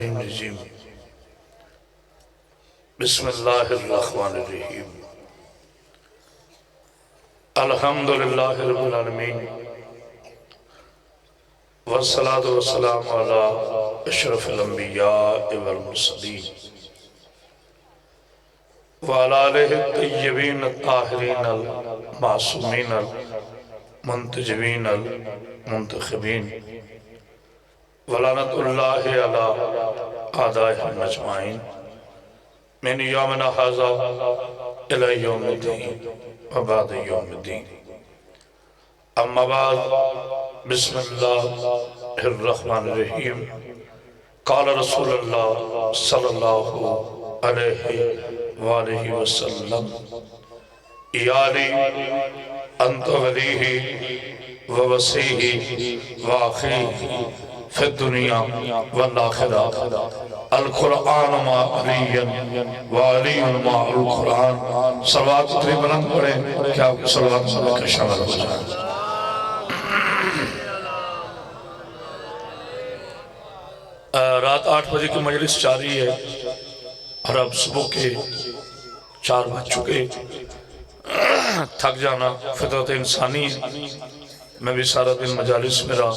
الرجیم بسم اللہ الرحمن الرحیم الحمدللہ رب العالمین والصلاة والسلام علی اشرف الانبیاء والمرسلین وعلی آلہ الطیبین الطاہرین المعصومین المنتجبین المنتخبین ولعنت اللہ علی اعدائهم اجمعین من یومنا ھذا الی یوم الدین وبعد یوم الدین اما بعد بسم اللہ الرحمن الرحیم قال رسول اللہ صلی اللہ علیہ وآلہ وسلم ایالی انت ولیہ ووسیہ واخیہ فی الدنیا والآخرہ القرآن ما علی وعلی ما القرآن صلوات اتنی بلند پڑھیں کہ آپ کے صلوات صلی کا شامل ہو جائے رات 8 بجے کی مجلس جاری ہے اور اب صبح کے 4 بج چکے تھک جانا فطرت انسانی میں بھی سارا دن مجالس میں رہا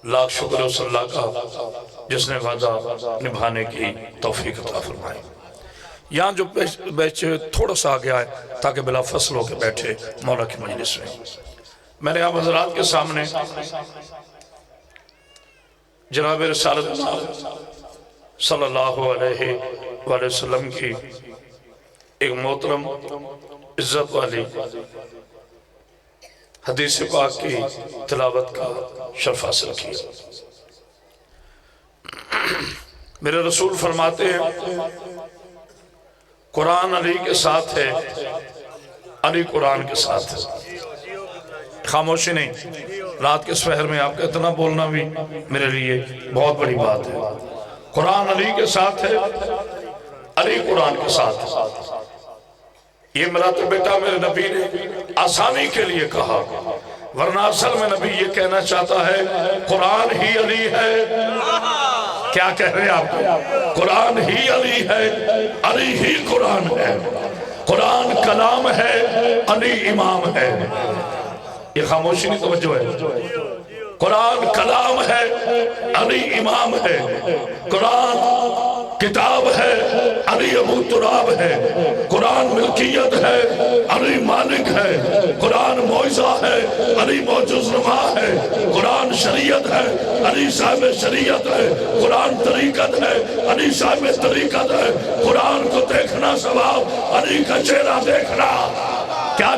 لاکھ شکر اس اللہ کا جس نے وعدہ نبھانے کی توفیق عطا فرمائی یہاں جو بیچ تھوڑا سا آگیا ہے تاکہ بلا فصل ہو کے بیٹھے مولا کی مجلس میں میں نے آپ حضرات کے سامنے جناب رسالت صلی اللہ علیہ وآلہ وسلم کی ایک محترم عزت والی حدیث پاک کی تلاوت کا شرف حاصل کیا میرے رسول فرماتے ہیں قرآن علی کے ساتھ ہے علی قرآن کے ساتھ ہے خاموشی نہیں رات کے سحر میں آپ کا اتنا بولنا بھی میرے لیے بہت بڑی بات ہے قرآن علی کے ساتھ ہے علی قرآن کے ساتھ ہے یہ میرا تو بیٹا میرے نبی نے آسانی کے لیے کہا ورنہ اصل میں نبی یہ کہنا چاہتا ہے قرآن ہی علی ہے کیا کہہ رہے ہیں آپ قرآن ہی علی ہے علی ہی قرآن ہے قرآن کلام ہے علی امام ہے یہ خاموشی نہیں توجہ ہے قرآن کلام ہے علی امام ہے قرآن کتاب ہے علی ابو تراب ہے قرآن ملکیت ہے علی مالک ہے قرآن معجزہ ہے علی معجز نما ہے قرآن شریعت ہے علی صاحب شریعت ہے قرآن طریقت ہے علی صاحب طریقت ہے قرآن کو دیکھنا ثواب علی کا چہرہ دیکھنا کیا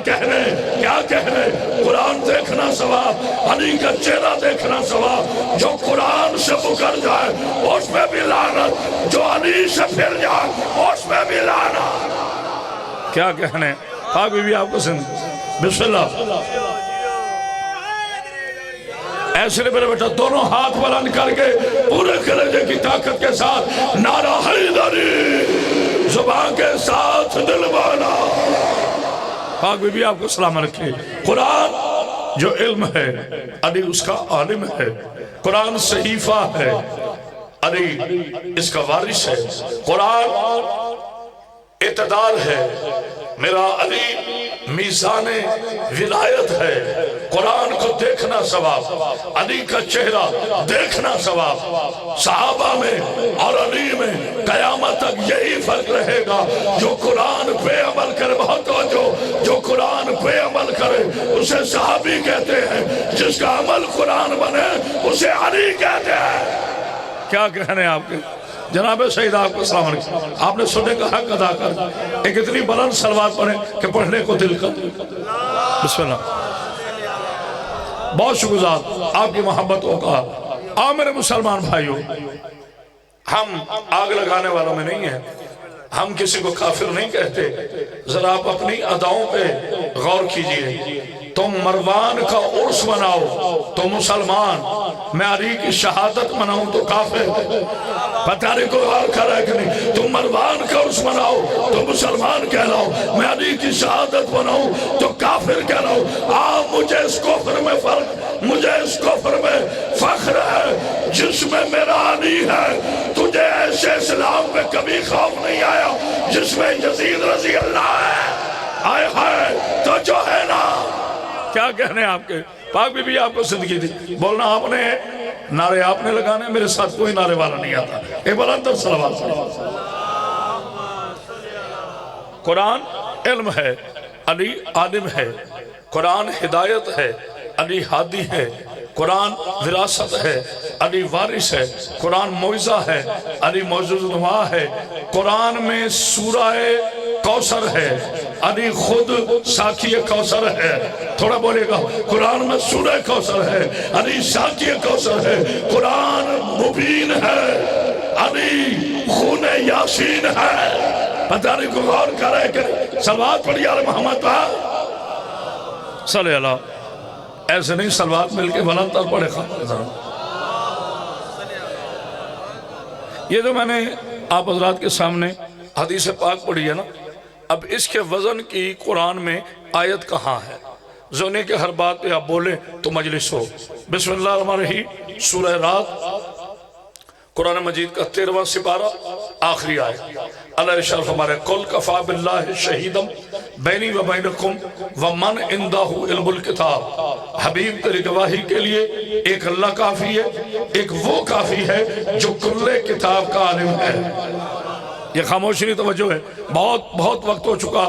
کہنے قرآن دیکھنا ثواب علی کا چہرہ دیکھنا ثواب جو قرآن سے مکر جائے اس میں بھی لعنت جو علی سے پھر جائے اس میں بھی لعنت کیا کہنے پاک بی بی آپ کو سن بسم اللہ ایسے لئے میرے بیٹا دونوں ہاتھ بلند کر کے پورے کلیجے کی طاقت کے ساتھ نعرہ حیدری زبان کے ساتھ دل بانا پاک بی بی آپ کو سلام رکھے قرآن جو علم ہے علی اس کا عالم ہے قرآن صحیفہ ہے علی اس کا وارث ہے قرآن اعتدال ہے میرا علی میزان ولایت ہے قرآن کو دیکھنا ثواب علی کا چہرہ دیکھنا ثواب صحابہ میں اور علی میں قیامت تک یہی فرق رہے گا جو قرآن پہ عمل کرے بہت جو قرآن پہ عمل کرے اسے صحابی کہتے ہیں جس کا عمل قرآن بنے اسے علی کہتے ہیں کیا کہنے آپ کے جناب سید آپ کو سلام علیکم آپ نے سننے کا حق ادا کر ایک اتنی بلند صلوات پڑھیں کہ پڑھنے کو دل کر بسم اللہ بہت شکرگزار آپ کی محبتوں کا میرے مسلمان بھائیوں ہم آگ لگانے والوں میں نہیں ہیں ہم کسی کو کافر نہیں کہتے ذرا آپ اپنی اداؤں پہ غور کیجئے تم مروان کا عرس مناؤ تو مسلمان، میں علی کی شہادت مناؤں تو کافر۔ پتہ نہیں کوئی غور کر رہا ہے کہ نہیں؟ تم مروان کا عرس مناؤ تو مسلمان کہلاؤ، میں علی کی شہادت مناؤں تو کافر کہلاؤ۔ مجھے اس کفر میں فرق، مجھے اس کفر میں فخر ہے جس میں میرا علی ہے۔ تجھے ایسے اسلام میں کبھی خوف نہیں آیا جس میں یزید رضی اللہ ہے؟ آئے ہائے تو جو ہے نا، کیا کہنے آپ کے پاک بی بی آپ کو زندگی دی، بولنا آپ نے، نعرے آپ نے لگانے، میرے ساتھ کوئی نعرے والا نہیں آتا۔ ایک بلند تر صلوات۔ قرآن علم ہے، علی عالم ہے، قرآن ہدایت ہے، علی ہادی ہے، قرآن وراثت ہے، علی وارث ہے، قرآن موعظہ ہے، علی معزز نما ہے، قرآن میں سورہ کوثر ہے، علی خود ساقی کوثر ہے۔ تھوڑا بولے گا، قرآن میں سورہ کوثر ہے، علی ساقی کوثر ہے، قرآن مبین ہے، علی خون یاسین ہے۔ پتہ نہیں کو غور کر رہے کہ صلوات پڑھی آل محمد پر صلی اللہ، ایسے نہیں صلوات مل کے بلند تر پڑھے خواہ۔ یہ جو میں نے آپ حضرات کے سامنے حدیث پاک پڑھی ہے نا، اب اس کے وزن کی قرآن میں آیت کہاں ہے؟ زونے کے ہر بات پہ آپ بولیں تو مجلس ہو۔ بسم اللہ الرحمن الرحیم، سورہ رات، قرآن مجید کا 13واں سپارہ، آخری آیت۔ اللہ ارشاد ہمارے قل کفا باللہ شہیدم بینی و بینکم ومن عندہ علم الکتاب۔ حبیب تیری گواہی کے لیے ایک اللہ کافی ہے، ایک وہ کافی ہے جو کل کتاب کا عالم ہے۔ یہ خاموشی توجہ ہے، بہت وقت ہو چکا،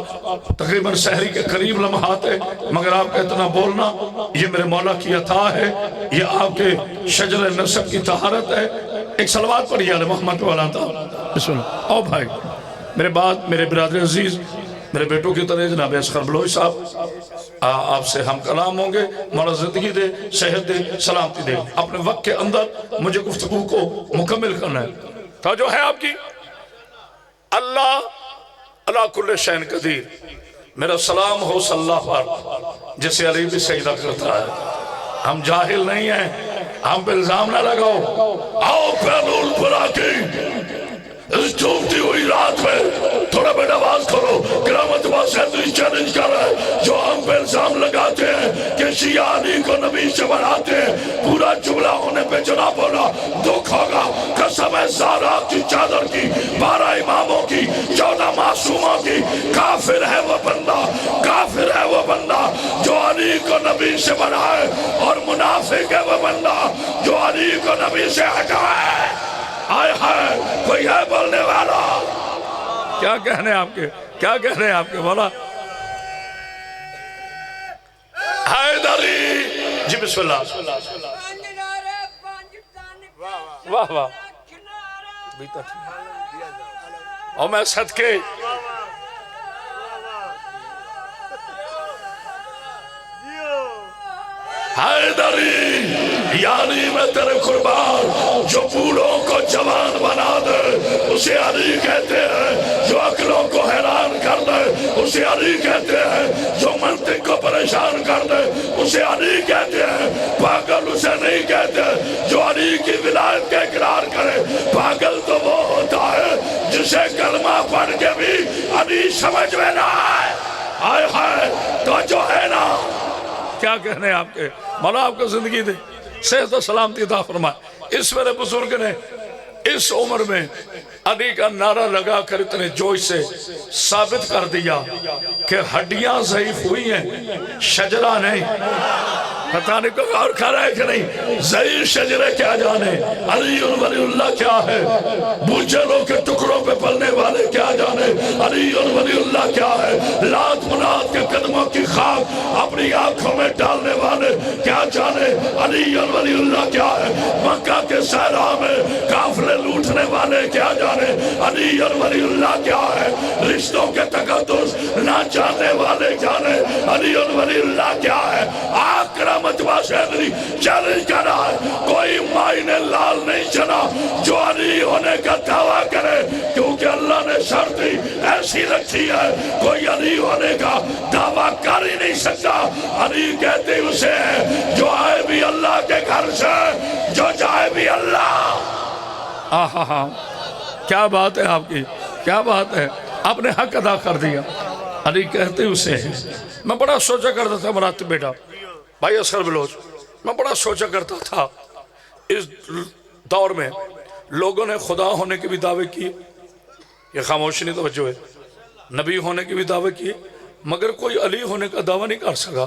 تقریباً سحری کے قریب لمحات ہے، مگر آپ کا اتنا بولنا یہ میرے مولا کی عطا ہے، یہ آپ کے شجر نسب کی طہارت ہے۔ ایک صلوات پڑھی آل محمد والا تھا۔ بسم اللہ۔ او بھائی میرے بعد میرے برادر عزیز، میرے بیٹوں کی طرح جناب اصغر بلوچ صاحب آپ سے ہم کلام ہوں گے، مولا زندگی دے، صحت دے، سلامتی دے۔ اپنے وقت کے اندر مجھے گفتگو کو مکمل کرنا ہے۔ توجہ ہے آپ کی؟ اللہ اللہ کل شین قدیر، میرا سلام ہو صلی اللہ پر جسے علی بھی سجدہ کرتا ہے۔ ہم جاہل نہیں ہیں، ہم پہ الزام نہ لگاؤ۔ آؤ پہلول پر آکے اس ڈوبتی ہوئی رات میں تھوڑا بیٹا آواز کرو، کرامت باس حیدری چیلنج کر رہا ہے جو ہم پہ الزام لگاتے ہیں کہ شیعہ علی کو نبی سے بڑھاتے ہیں، پورا جملہ ہونے پہ جناب بولا دکھ ہوگا۔ قسم ہے زہرا کی چادر کی، 12 اماموں کی، 14 معصوموں کی، کافر ہے وہ بندہ، کافر ہے وہ بندہ جو علی کو نبی سے بڑھائے، اور منافق ہے وہ بندہ جو علی کو نبی سے ہٹائے۔ آئے ہائے کوئی ہے بولنے والا؟ کیا کہنے آپ کے، کیا کہنے آپ کے بولا؟ حیدری جی بسم اللہ۔ واہ واہ اور میں صدقے حیدری یعنی میں تیرے قربان جو بوڑھوں کو جوان بنا دے اسے علی کہتے ہیں، جو عقلوں کو حیران کر دے اسے علی کہتے ہیں، جو منطق کو پریشان کر دے اسے علی کہتے ہیں۔ پاگل اسے نہیں کہتے جو علی کی ولایت کا اقرار کرے، پاگل تو وہ ہوتا ہے جسے کلمہ پڑھ کے بھی علی سمجھ میں نہ آئے۔ آئے ہائے تو جو ہے نا، کیا کہنے آپ کے مولا آپ کو زندگی دے، صحت و سلامتی عطا فرمائے۔ اس میرے بزرگ نے اس عمر میں علی کا نعرہ لگا کر اتنے جوش سے ثابت کر دیا کہ ہڈیاں ضعیف ہوئی ہیں، شجرہ نہیں۔ پتہ نہیں کوئی اور کھا رہا ہے کہ نہیں؟ ضعیف شجرے کیا جانے، علی ولی اللہ کیا ہے، بوجھلوں کے ٹکڑوں پہ پلنے والے کیا جانے، علی ولی اللہ کیا ہے، لات منات کے قدموں کی خاک اپنی آنکھوں میں ڈالنے والے کیا جانے، علی ولی اللہ کیا ہے، مکہ کے صحرا میں قافلے لوٹنے والے کیا جانے، علی ولی اللہ کیا ہے، رشتوں کے تقدس نہ جانے والے جانے، علی ولی اللہ کیا ہے۔ آکرم مجمع شہدری چیلنج کر رہا ہے، کوئی مائنے لال نہیں چنا جو علی ہونے کا دعویٰ کرے، کیونکہ اللہ نے شرط دی ایسے ایسی رکھی ہے کوئی علی ہونے کا دعویٰ کر ہی نہیں سکتا۔ علی کہتے اسے ہیں جو آئے بھی اللہ کے گھر سے، جو جائے بھی اللہ۔ آہا، کیا بات ہے آپ کی، کیا بات ہے، آپ نے حق ادا کر دیا۔ علی کہتے اسے ہیں، میں بڑا سوچا کرتا تھا مراتب بیٹا بھائی اصغر بلوچ، میں بڑا سوچا کرتا تھا اس دور میں لوگوں نے خدا ہونے کے بھی دعوے کیے، یہ خاموشی نہیں توجہ ہے، نبی ہونے کے بھی دعوے کیے، مگر کوئی علی ہونے کا دعویٰ نہیں کر سکا،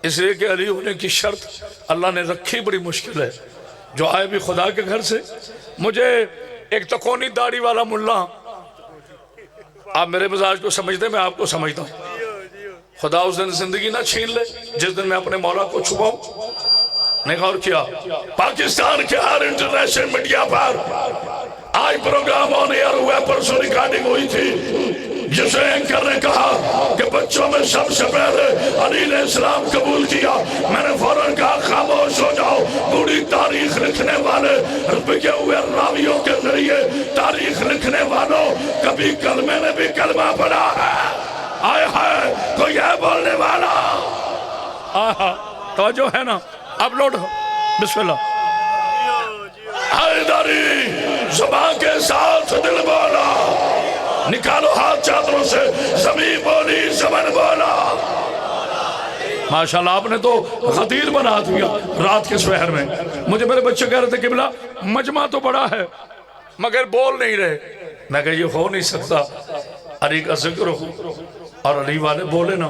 اس لیے کہ علی ہونے کی شرط اللہ نے رکھی بڑی مشکل ہے، جو آئے بھی خدا کے گھر سے۔ مجھے ایک تکونی داڑھی والا ملا، آپ میرے مزاج کو سمجھتے میں آپ کو سمجھتا ہوں، خدا اس دن زندگی نہ چھین لے جس دن میں اپنے مولا کو چھپاؤں۔ نے غور کیا پاکستان کے ہر انٹرنیشنل میڈیا پر آج پروگرام آن ایئر ہوئے، پرسوں ریکارڈنگ ہوئی تھی، جسے اینکر نے کہا کہ بچوں میں سب سے پہلے علی نے اسلام قبول کیا۔ میں نے فوراً کہا خاموش ہو جاؤ، بڑی تاریخ لکھنے والے ربکے ہوئے راویوں کے ذریعے تاریخ لکھنے والوں کبھی کلمے نے بھی کلمہ پڑھا ہے؟ آئے ہے کوئی ہے بولنے والا؟ آہا توجہ ہے نا، اپلوڈ ہو، بسم اللہ۔ حیدری زبان کے ساتھ دل بولا، نکالو ہاتھ چادروں سے، زمین بولی زمن بولا۔ ماشاءاللہ آپ نے تو غدیر بنا دیا رات کے سحر میں۔ مجھے میرے بچے کہہ رہے تھے قبلہ مجمع تو بڑا ہے مگر بول نہیں رہے، میں کہا یہ ہو نہیں سکتا، علی کا ذکر ہو اور علی والے بولے نہ،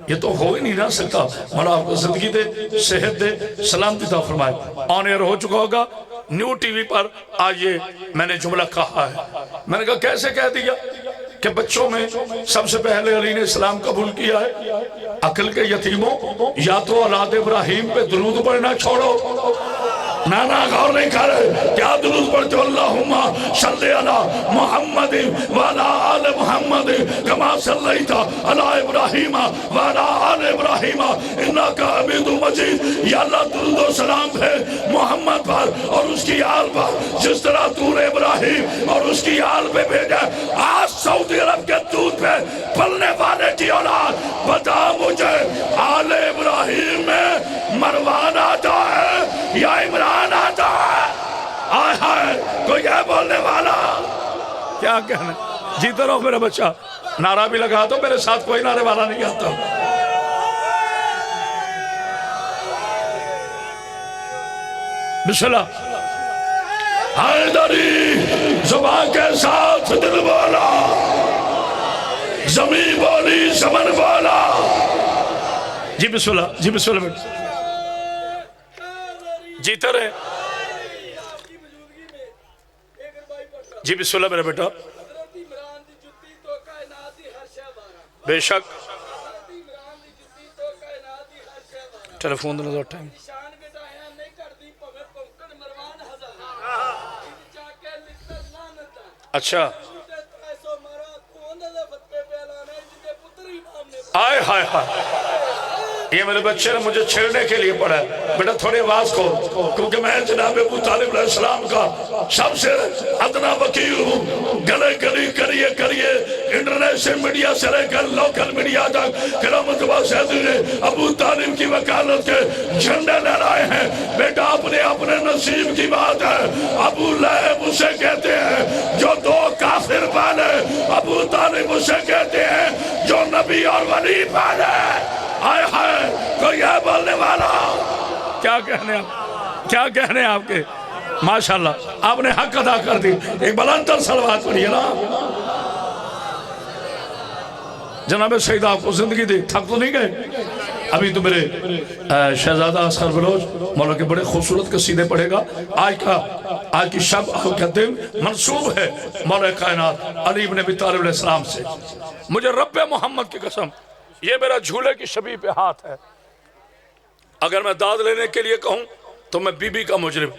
یہ تو ہو ہی نہیں نہ سکتا۔ مولا آپ کو زندگی دے، صحت دے، سلامتی عطا فرمائے۔ آن ایئر ہو چکا ہوگا نیو ٹی وی پر، آج یہ میں نے جملہ کہا ہے، میں نے کہا کیسے کہہ دیا کہ بچوں میں سب سے پہلے علی نے اسلام قبول کیا ہے۔ عقل کے یتیموں یا تو اولاد ابراہیم پہ درود پڑھنا چھوڑو، نانا غور نہیں کر رہے، کیا درود پڑھتے ہو؟ اللہم صلی علی محمد وعلی آل محمد کما صلیت علی ابراہیم وعلی آل ابراہیم انکا حمید مجید۔ یا اللہ درود و سلام ہے محمد پر اور اس کی آل پر جس طرح تو نے ابراہیم اور اس کی آل پہ بھیجا۔ آج سعودی عرب کے دودھ پہ پلنے والے کی اولاد بتا مجھے آل ابراہیم میں مروان آتا ہے یا عمران آتا ہے؟ آئے ہائے کوئی ہے بولنے والا؟ کیا کہنا، جیتے رہو میرا بچہ، نعرہ بھی لگا دو، میرے ساتھ کوئی نعرے والا نہیں آتا۔ بسم اللہ۔ حیدری زبان کے ساتھ دل بولا، زمین بولی زمن بولا۔ جی بسم اللہ، جی بسم اللہ، جیتے رہے جی بسم اللہ میرا بیٹا۔ بے شک ٹیلیفون دینا دو ٹائم۔ اچھا آئے ہائے ہائے، یہ میرے بچے نے مجھے چھیڑنے کے لیے پڑھا ہے، بیٹا تھوڑی آواز کو، کیونکہ میں جناب ابو طالب علیہ السلام کا سب سے ادنا وکیل ہوں۔ گلے گلی کریے کریے، انٹرنیشنل میڈیا سے لے کر لوکل میڈیا تک کرامت و سیدی نے ابو طالب کی وکالت کے جھنڈے لہرائے ہیں۔ بیٹا اپنے اپنے نصیب کی بات ہے۔ ابو لہب اسے کہتے ہیں جو دو کافر پالے، ابو طالب اسے کہتے ہیں جو نبی اور ولی پالے۔ آئے ہائے کوئی ہے بولنے والا؟ کیا کہنے آپ، کیا کہنے آپ کے؟ ماشاءاللہ آپ نے حق ادا کر دی۔ ایک بلندر صلوات پڑھیے نا۔ جناب سید آپ کو زندگی دے، تھک تو نہیں گئے؟ ابھی تو میرے شہزادہ اصغر بلوچ مولا کے بڑے خوبصورت قصیدے پڑھے گا۔ آج کی شب کا دن منصوب ہے مولا کائنات علی بن ابی طالب علیہ السلام سے۔ مجھے رب محمد کی قسم یہ میرا جھولے کی شبیہ پہ ہاتھ ہے، اگر میں داد لینے کے لیے کہوں تو میں بی بی کا مجرم۔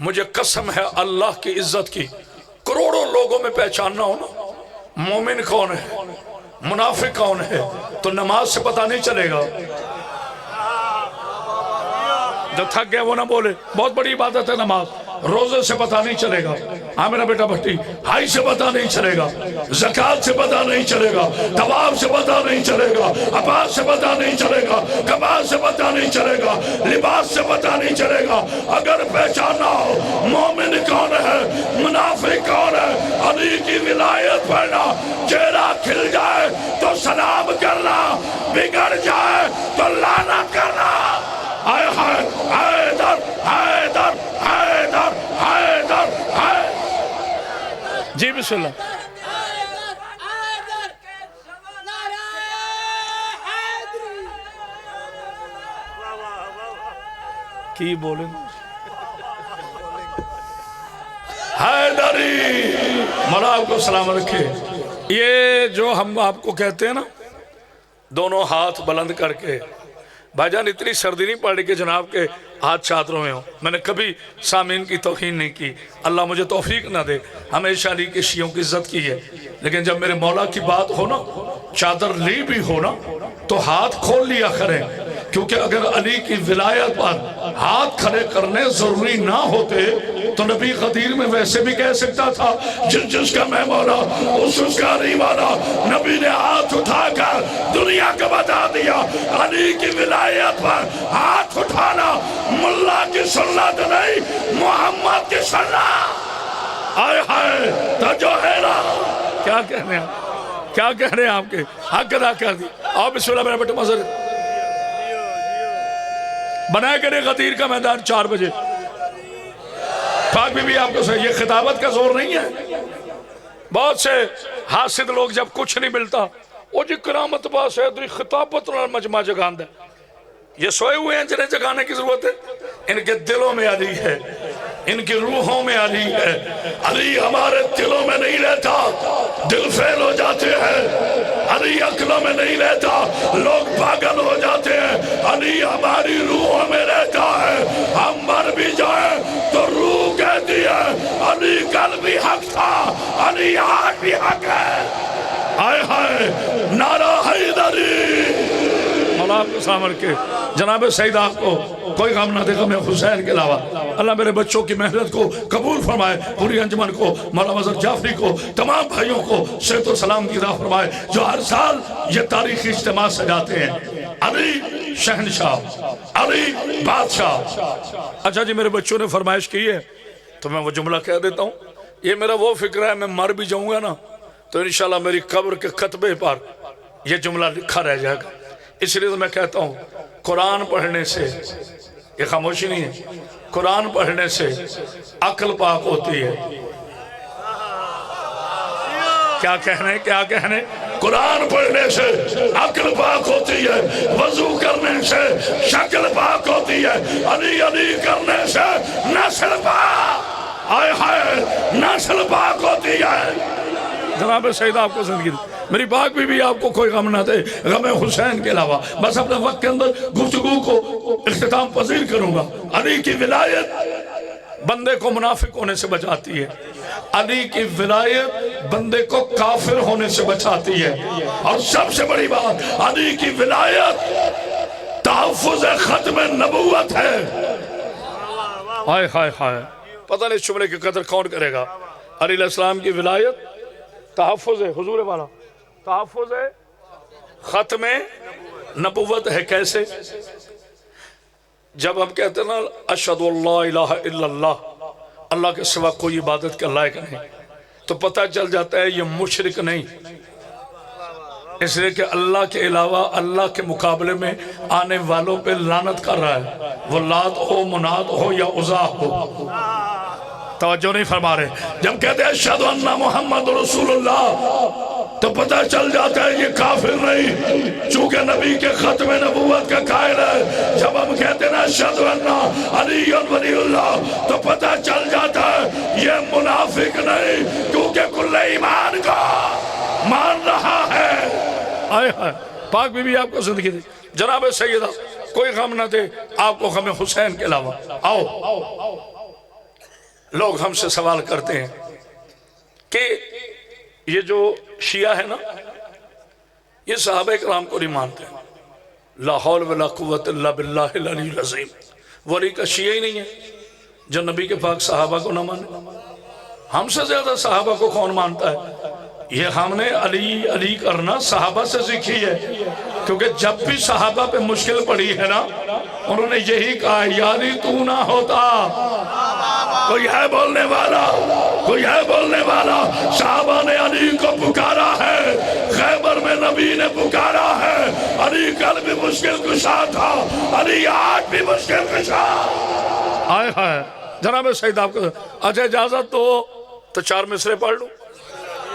مجھے قسم ہے اللہ کی عزت کی، کروڑوں لوگوں میں پہچاننا ہو نا مومن کون ہے منافق کون ہے تو نماز سے پتہ نہیں چلے گا۔ جو تھک گئے وہ نہ بولے، بہت بڑی عبادت ہے نماز، روزے سے پتہ نہیں چلے گا۔ ہاں میرا بیٹا بھٹی، حج سے پتہ نہیں چلے گا، زکات سے پتہ نہیں چلے گا، طواف سے پتہ نہیں چلے گا، عبادت سے پتہ نہیں چلے گا، کمال سے پتہ نہیں چلے گا، لباس سے پتہ نہیں چلے گا۔ اگر پہچانا ہو مومن کون ہے، منافق کون ہے، علی کی ولایت پڑھنا، چہرہ کھل جائے تو سلام کرنا، بگڑ جائے تو لعنت کرنا۔ آئے ہائے حیدر حیدر حیدر حیدر حیدر۔ جی بسم اللہ۔ کی بولیں حیدری، مولا آپ کو سلام رکھے۔ یہ جو ہم آپ کو کہتے ہیں نا دونوں ہاتھ بلند کر کے، بھائی جان اتنی سردی نہیں پڑ رہی کہ جناب کے ہاتھ چادروں میں ہوں، میں نے کبھی سامعین کی توہین نہیں کی، اللہ مجھے توفیق نہ دے، ہمیشہ علی کے شیعوں کی عزت کی ہے، لیکن جب میرے مولا کی بات ہو نا، چادر لی بھی ہو نا تو ہاتھ کھول لیا کریں، کیونکہ اگر علی کی ولایت پر ہاتھ کھڑے کرنے ضروری نہ ہوتے تو نبی غدیر میں ویسے بھی کہہ سکتا تھا جس کا میں مولا اس کا نہیں مانا۔ نبی نے ہاتھ اٹھا کر دنیا کو بتا دیا علی کی ولایت پر ہاتھ اٹھانا ملا کی سنت نہیں، محمد کی سنت۔ آئے ہائے تجو ہے نا، کیا کہہ رہے ہیں کیا کہہ رہے ہیں آپ کے حق ادا کر دی۔ آؤ بسم اللہ میرا بیٹا مظہر بنائے کرے غدیر کا میدان 4 بجے۔ پاک بی بی آپ کو صحیح، یہ خطابت کا زور نہیں ہے۔ بہت سے حاسد لوگ جب کچھ نہیں ملتا وہ جی کرامت باس ہے دری خطابت نہ مجمع جگاند ہے، یہ سوئے ہوئے ہیں جنہیں جگانے کی ضرورت ہے، ان کے دلوں میں علی ہے، ان کی روحوں میں علی ہے۔ علی ہمارے دلوں میں نہیں رہتا، دل فیل ہو جاتے ہیں، علی عقلوں میں نہیں رہتا، لوگ پاگل ہو جاتے ہیں، علی ہماری روحوں میں رہتا ہے۔ ہم مر بھی جائیں تو روح کہتی ہے علی کل بھی حق تھا، علی آج بھی حق ہے۔ آئے ہائے نعرہ حیدری۔ مولا آپ کو سلام رکھے۔ جناب سید آپ کو کوئی غم نہ دے غم حسین کے علاوہ، اللہ میرے بچوں کی محنت کو قبول فرمائے، پوری انجمن کو، مولا مظہر جعفری کو، تمام بھائیوں کو صحت و سلام کی عطا فرمائے جو ہر سال یہ تاریخی اجتماع سجاتے ہیں۔ علی شہنشاہ، علی بادشاہ۔ اچھا جی میرے بچوں نے فرمائش کی ہے تو میں وہ جملہ کہہ دیتا ہوں، یہ میرا وہ فکر ہے میں مر بھی جاؤں گا نا تو انشاءاللہ میری قبر کے خطبے پر یہ جملہ لکھا رہ جائے گا، اس لیے تو میں کہتا ہوں قرآن پڑھنے سے، یہ خاموشی نہیں ہے، قرآن پڑھنے سے عقل پاک ہوتی ہے۔ کیا کہنے کیا کہنے؟ قرآن پڑھنے سے عقل پاک ہوتی ہے، وضو کرنے سے شکل پاک ہوتی ہے، علی علی کرنے سے نسل پاک، آئے ہائے نسل پاک ہوتی ہے۔ جناب سید آپ کو زندگی دی، میری پاک بھی آپ کو کوئی غم نہ دے غم حسین کے علاوہ۔ بس اپنے وقت کے اندر گفتگو کو اختتام پذیر کروں گا۔ علی کی ولایت بندے کو منافق ہونے سے بچاتی ہے، علی کی ولایت بندے کو کافر ہونے سے بچاتی ہے، اور سب سے بڑی بات علی کی ولایت تحفظ ختم نبوت ہے۔ ہائے ہائے ہائے، پتہ نہیں شملے کی قدر کون کرے گا۔ علی علیہ السلام کی ولایت تحفظ ہے، حضور والا تحفظ ہے، ختم نبوت ہے۔ کیسے؟ جب ہم کہتے ہیں نا اشہد اللہ الہ الا اللہ، اللہ کے سوا کوئی عبادت کے لائق نہیں، تو پتہ چل جاتا ہے یہ مشرک نہیں، اس لیے کہ اللہ کے علاوہ اللہ کے مقابلے میں آنے والوں پہ لعنت کر رہا ہے، وہ لات ہو منات ہو یا عزا ہو۔ توجہ نہیں فرما رہے۔ جب کہتے ہیں اشہد ان محمد رسول اللہ تو پتہ چل جاتا ہے یہ کافر نہیں، چونکہ نبی کے ختم نبوت کا قائل ہے۔ جب ہم کہتے ہیں اشہد ان علی ولی اللہ تو پتہ چل جاتا ہے یہ منافق نہیں، کیونکہ کل ایمان کا مان رہا ہے۔ آئے ہائے، پاک بی بی آپ کو زندگی دی۔ جناب سیدہ کوئی غم نہ دے آپ کو غم حسین کے علاوہ۔ آؤ، لوگ ہم سے سوال کرتے ہیں کہ یہ جو شیعہ ہے نا یہ صحابہ کرام کو نہیں مانتے، لا حول ولا قوت الا باللہ العلی العظیم، ولی کا شیعہ ہی نہیں ہے جو نبی کے پاک صحابہ کو نہ مانے۔ ہم سے زیادہ صحابہ کو کون مانتا ہے؟ یہ ہم نے علی علی کرنا صحابہ سے سیکھی ہے، کیونکہ جب بھی صحابہ پہ مشکل پڑی ہے نا انہوں نے یہی کہا یا علی تو نہ ہوتا۔ کوئی ہے بولنے والا؟ کوئی ہے بولنے والا؟ صحابہ نے علی کو پکارا ہے، خیبر میں نبی نے پکارا ہے، علی کل بھی مشکل کشا تھا، علی آج بھی مشکل کشا۔ آئے ہائے جناب سعید آپ کو اچھا اجازت تو 4 مصرے پڑھ لوں؟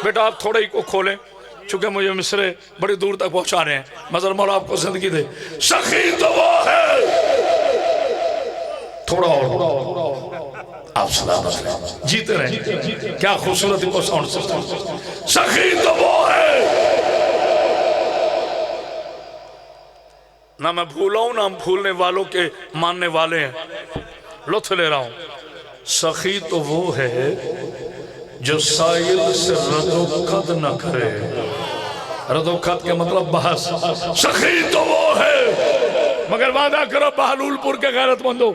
بیٹا آپ تھوڑا ہی کو کھولیں چونکہ مجھے مصرے بڑی دور تک پہنچا رہے ہیں، مظہر مولا آپ کو زندگی دے۔ سخی تو وہ ہے، تھوڑا اور آپ سلامت جیتے رہیں، کیا خوبصورت کو ساؤنڈ سسٹم۔ سخی تو وہ ہے، نہ میں بھولا ہوں نہ ہم بھولنے والوں کے ماننے والے ہیں، لطف لے رہا ہوں۔ سخی تو وہ ہے جو سائل سے رد و قد نہ کرے، رد و قد کے مطلب بحث۔ سخی تو وہ ہے، مگر وعدہ کرو بہلول پور کے غیرت مندو،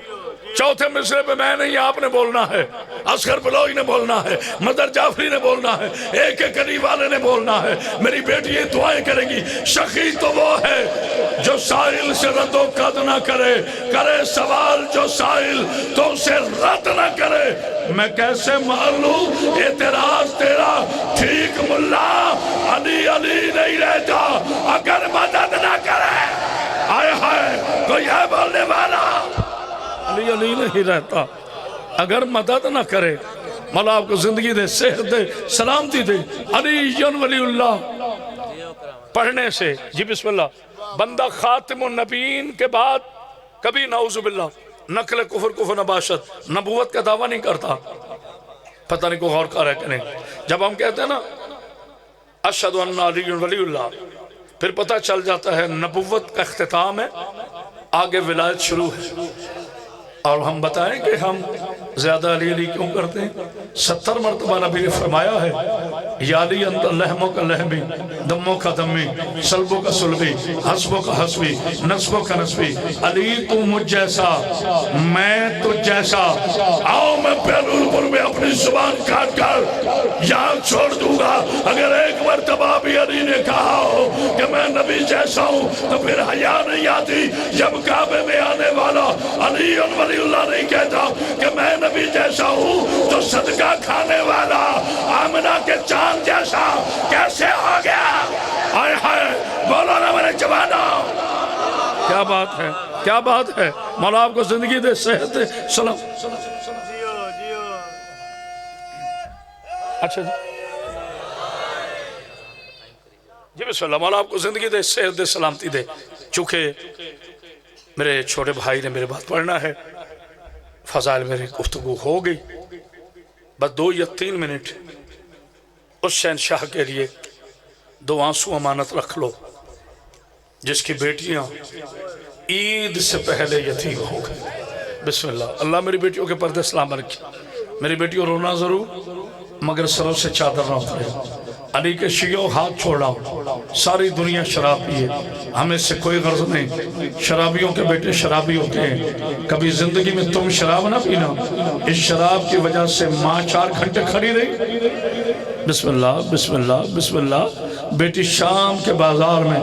چوتھے مصرے پہ میں نہیں آپ نے بولنا ہے، اصغر بلوئی نے بولنا ہے، مدر جعفری نے بولنا ہے، ایک ایک قریب والے نے بولنا ہے، میری بیٹی یہ دعائیں کرے گی۔ سخی تو وہ ہے جو سائل سے رد و قد نہ کرے، کرے سوال جو سائل تو اسے رد نہ کرے۔ میں کیسے مان لوں اعتراض تیرا؟ ٹھیک ملا علی علی نہیں رہتا اگر مدد نہ کرے۔ آئے ہائے کوئی ہے بولنے والا؟ علی علی نہیں رہتا اگر مدد نہ کرے۔ مولا آپ کو زندگی دے، صحت دے، سلامتی دے۔ علی ولی اللہ پڑھنے سے جی بسم اللہ بندہ خاتم النبیین کے بعد کبھی نعوذ باللہ نقل کفر نباشت نبوت کا دعویٰ نہیں کرتا۔ پتہ نہیں کو غور کر رہے کہ نہیں؟ جب ہم کہتے ہیں نا اشہد ان علی ولی اللہ، پھر پتہ چل جاتا ہے نبوت کا اختتام ہے، آگے ولایت شروع ہے۔ اور ہم بتائیں کہ ہم زیادہ علی علی کیوں کرتے ہیں؟ 70 مرتبہ نبی نے فرمایا ہے یا علی انت لحموں کا لحمی، دموں کا دمی، سلبوں کا سلبی، حسبوں کا حسبی، نسبوں کا نسبی۔ علی تو مجھ جیسا، میں تجھ جیسا۔ آؤ میں بہلول پور میں اپنی زبان کاٹ کر یاد چھوڑ دوں گا۔ اگر ایک مرتبہ بھی علی نے کہا ہو کہ میں نبی جیسا ہوں تو پھر حیا نہیں آتی جب کعبے میں آنے والا علی ولی اللہ نہیں کہتا کہ میں نبی جیسا ہوں تو صدقہ کھانے والا آمنہ کے چاند جیسا کیسے ہو گیا؟ آئے ہائے بولو نا میرے جوانوں، کیا بات ہے، کیا بات ہے۔ مولا آپ کو زندگی دے، صحت دے، سلام۔ اچھا جی بسم اللہ، مولا آپ کو زندگی دے، صحت دے، سلامتی دے۔ چونکہ میرے چھوٹے بھائی نے میرے بات پڑھنا ہے، فضائل میری گفتگو ہو گئی، بس 2 یا 3 منٹ اس شہنشاہ کے لیے 2 آنسو امانت رکھ لو جس کی بیٹیاں عید سے پہلے یتیم ہو گئے۔ بسم اللہ۔ اللہ میری بیٹیوں کے پردے سلام رکھے۔ میری بیٹیوں رونا ضرور مگر سروں سے چادر نہ اترے۔ علی کے شیعوں ہاتھ چھوڑا، ساری دنیا شراب پیے، ہمیں سے کوئی غرض نہیں۔ شرابیوں کے بیٹے شرابی ہوتے ہیں، کبھی زندگی میں تم شراب نہ پینا۔ اس شراب کی وجہ سے ماں 4 گھنٹے کھڑی رہی۔ بسم اللہ بسم اللہ بسم اللہ۔ بیٹی شام کے بازار میں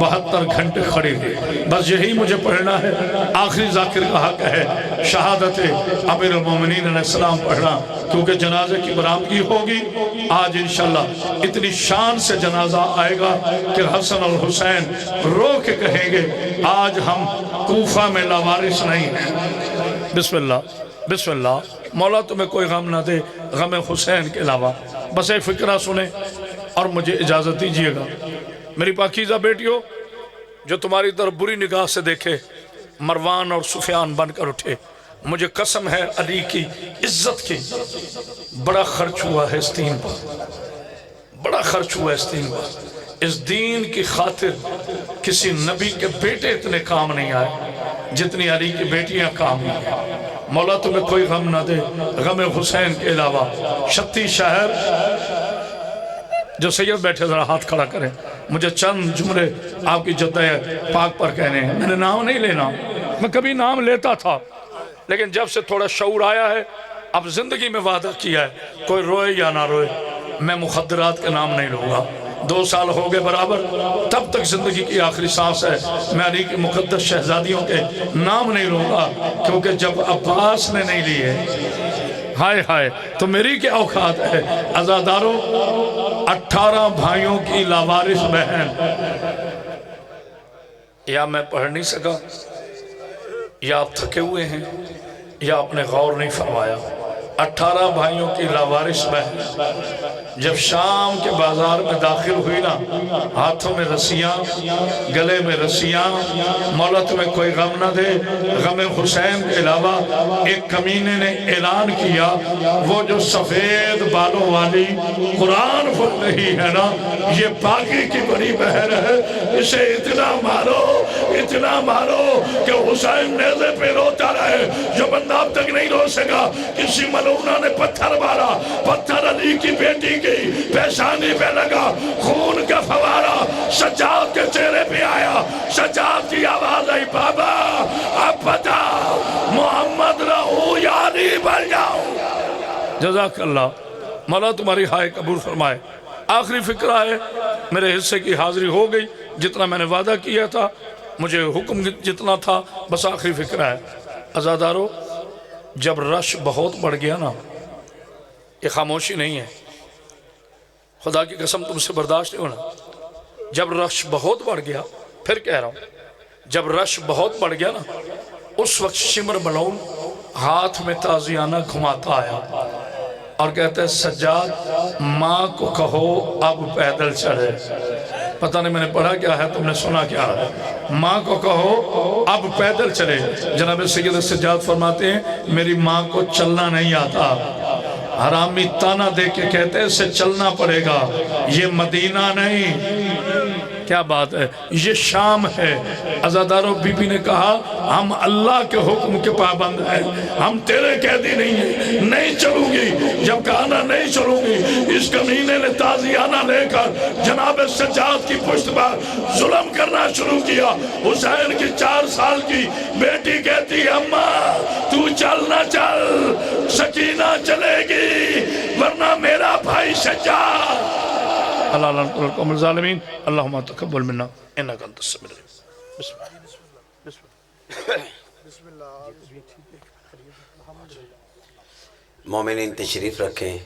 72 گھنٹے کھڑی رہی۔ بس یہی مجھے پڑھنا ہے، آخری ذاکر کا حق ہے شہادت امیر المومنین علیہ السلام پڑھنا، کیونکہ جنازے کی برآمدگی ہوگی آج انشاءاللہ۔ اتنی شان سے جنازہ آئے گا کہ حسن اور حسین رو کے کہیں گے آج ہم کوفہ میں لاوارث نہیں ہیں۔ بسم اللہ بسم اللہ۔ مولا تمہیں کوئی غم نہ دے غم حسین کے علاوہ۔ بس ایک فکرہ سنیں اور مجھے اجازت دیجئے گا۔ میری پاکیزہ بیٹیوں، جو تمہاری طرف بری نگاہ سے دیکھے مروان اور سفیان بن کر اٹھے، مجھے قسم ہے علی کی عزت کی، بڑا خرچ ہوا ہے اس دین پر، بڑا خرچ ہوا ہے اس دین پر۔ اس دین کی خاطر کسی نبی کے بیٹے اتنے کام نہیں آئے جتنی علی کی بیٹیاں کام آئے۔ مولا تمہیں کوئی غم نہ دے غم حسین کے علاوہ۔ 36 شہر جو سید بیٹھے ذرا ہاتھ کھڑا کریں، مجھے چند جملے آپ کی جدہ پاک پر کہنے ہیں۔ میں نے نام نہیں لینا، میں کبھی نام لیتا تھا لیکن جب سے تھوڑا شعور آیا ہے اب زندگی میں وعدہ کیا ہے کوئی روئے یا نہ روئے میں مخدرات کے نام نہیں لوں گا 2 سال ہو گئے برابر تب تک زندگی کی آخری سانس ہے میں علی کی مقدس شہزادیوں کے نام نہیں لوں گا کیونکہ جب عباس نے نہیں لیے ہائے ہائے تو میری کیا اوقات ہے عزاداروں 18 بھائیوں کی لاوارث بہن یا میں پڑھ نہیں سکا یا آپ تھکے ہوئے ہیں یا آپ نے غور نہیں فرمایا 18 بھائیوں کی لاوارث بہن جب شام کے بازار میں داخل ہوئی نا ہاتھوں میں رسیاں گلے میں رسیاں مولت میں کوئی غم نہ دے غم حسین کے علاوہ ایک کمینے نے اعلان کیا وہ جو سفید بالوں والی قرآن پڑھ رہی ہے نا یہ باغی کی بڑی بہن ہے اسے اتنا مارو کہ حسین نیزے پہ روتا رہے جو بندہ اب تک نہیں رو سکا کسی ملونہ نے پتھر مارا پتھر علی کی بیٹی کی پیشانی پہ لگا خون کا فوارہ سجاد کے چہرے پہ آیا سجاد کی آواز آئی بابا اب بتا محمد رہو یا علی بن جاؤ جزاک اللہ مولا تمہاری ہائے قبول فرمائے آخری فکرہ ہے میرے حصے کی حاضری ہو گئی جتنا میں نے وعدہ کیا تھا مجھے حکم جتنا تھا بس آخری فکرہ ہے عزادارو جب رش بہت بڑھ گیا نا یہ خاموشی نہیں ہے خدا کی قسم تم سے برداشت نہیں ہونا جب رش بہت بڑھ گیا پھر کہہ رہا ہوں جب رش بہت بڑھ گیا نا اس وقت شمر ملعون ہاتھ میں تازیانہ گھماتا آیا اور کہتے ہیں سجاد ماں کو کہو اب پیدل چلے پتہ نہیں میں نے پڑھا کیا ہے تم نے سنا کیا ہے ماں کو کہو اب پیدل چلے جناب سید سجاد فرماتے ہیں میری ماں کو چلنا نہیں آتا حرامی تانا دے کے کہتے ہیں اسے چلنا پڑے گا یہ مدینہ نہیں کیا بات ہے یہ شام ہے عزادارو بی بی نے کہا ہم اللہ کے حکم کے پابند ہیں ہم تیرے قیدی نہیں ہیں نہیں چلوں گی جب کہا نا نہیں چلوں گی اس کمینے نے تازیانہ لے کر جناب سجاد کی پشت پر ظلم کرنا شروع کیا حسین کی 4 سال کی بیٹی کہتی ہے اماں تو چل نہ چل سکینہ چلے گی ورنہ میرا بھائی سجاد اللہ لعنت القوم الظالمین اللہم تقبل منا انک انت السمیع العلیم بسم اللہ مومنین تشریف رکھیں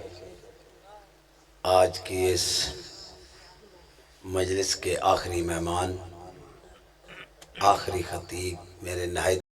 آج کی اس مجلس کے آخری مہمان آخری خطیب میرے نہایت